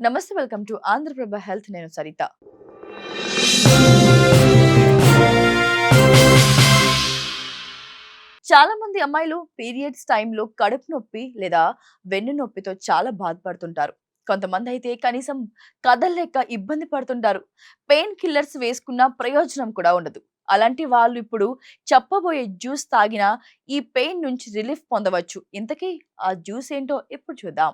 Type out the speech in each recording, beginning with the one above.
నమస్తే, welcome to Andhraprabha health. నేను సరిత. చాలా మంది అమ్మాయిలు పీరియడ్స్ టైంలో కడుపు నొప్పి లేదా వెన్ను నొప్పితో చాలా బాధపడుతుంటారు. కొంతమంది అయితే కనీసం కదలలేక ఇబ్బంది పడుతుంటారు. పెయిన్ కిల్లర్స్ వేసుకున్న ప్రయోజనం కూడా ఉండదు. అలాంటి వాళ్ళు ఇప్పుడు చెప్పబోయే జ్యూస్ తాగినా ఈ పెయిన్ నుంచి రిలీఫ్ పొందవచ్చు. ఇంతకీ ఆ జ్యూస్ ఏంటో ఇప్పుడు చూద్దాం.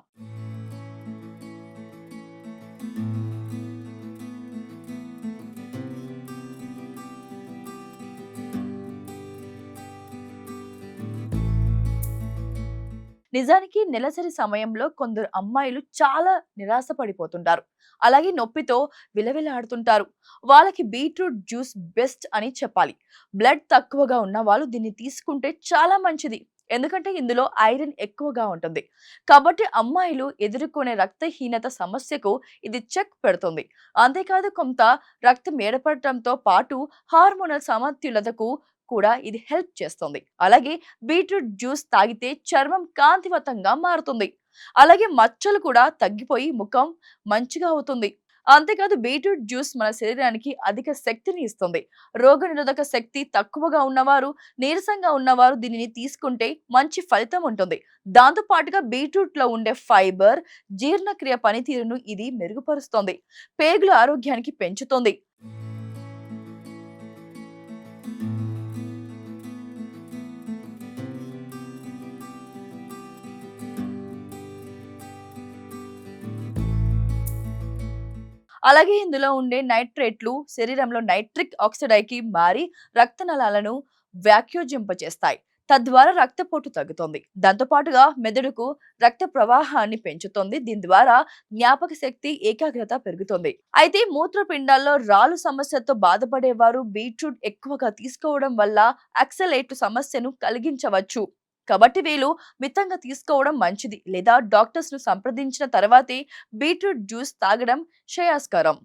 నిజానికి నెలసరి సమయంలో కొందరు అమ్మాయిలు చాలా నిరాశ పడిపోతుంటారు. అలాగే నొప్పితో విలవిలాడుతుంటారు. వాళ్ళకి బీట్రూట్ జ్యూస్ బెస్ట్ అని చెప్పాలి. బ్లడ్ తక్కువగా ఉన్న వాళ్ళు దీన్ని తీసుకుంటే చాలా మంచిది. ఎందుకంటే ఇందులో ఐరన్ ఎక్కువగా ఉంటుంది. కాబట్టి అమ్మాయిలు ఎదుర్కొనే రక్తహీనత సమస్యకు ఇది చెక్ పెడుతుంది. అంతేకాదు, కొంత రక్తం ఏర్పడటంతో పాటు హార్మోనల్ సమతుల్యతకు కూడా ఇది హెల్ప్ చేస్తుంది. అలాగే బీట్రూట్ జ్యూస్ తాగితే చర్మం కాంతివంతంగా మారుతుంది. అలాగే మచ్చలు కూడా తగ్గిపోయి ముఖం మంచిగా అవుతుంది. అంతేకాదు, బీట్రూట్ జ్యూస్ మన శరీరానికి అధిక శక్తిని ఇస్తుంది. రోగనిరోధక శక్తి తక్కువగా ఉన్నవారు, నీరసంగా ఉన్నవారు దీనిని తీసుకుంటే మంచి ఫలితం ఉంటుంది. దాంతో పాటుగా బీట్రూట్ లో ఉండే ఫైబర్ జీర్ణక్రియ పనితీరును ఇది మెరుగుపరుస్తుంది. పేగుల ఆరోగ్యానికి పెంచుతుంది. అలాగే ఇందులో ఉండే నైట్రేట్లు శరీరంలో నైట్రిక్ ఆక్సైడ్కి మారి రక్తనాళాలను వ్యాకోచింపచేస్తాయి. తద్వారా రక్తపోటు తగ్గుతుంది. దాంతో పాటుగా మెదడుకు రక్త ప్రవాహాన్ని పెంచుతుంది. దీని ద్వారా జ్ఞాపక శక్తి, ఏకాగ్రత పెరుగుతుంది. అయితే మూత్రపిండాల్లో రాళ్ళు సమస్యతో బాధపడేవారు బీట్రూట్ ఎక్కువగా తీసుకోవడం వల్ల ఆక్సలేట్ సమస్యను కలిగించవచ్చు. కాబట్టి వీళ్ళు మితంగా తీసుకోవడం మంచిది, లేదా డాక్టర్స్ ను సంప్రదించిన తర్వాతే బీట్రూట్ జ్యూస్ తాగడం శ్రేయస్కరం.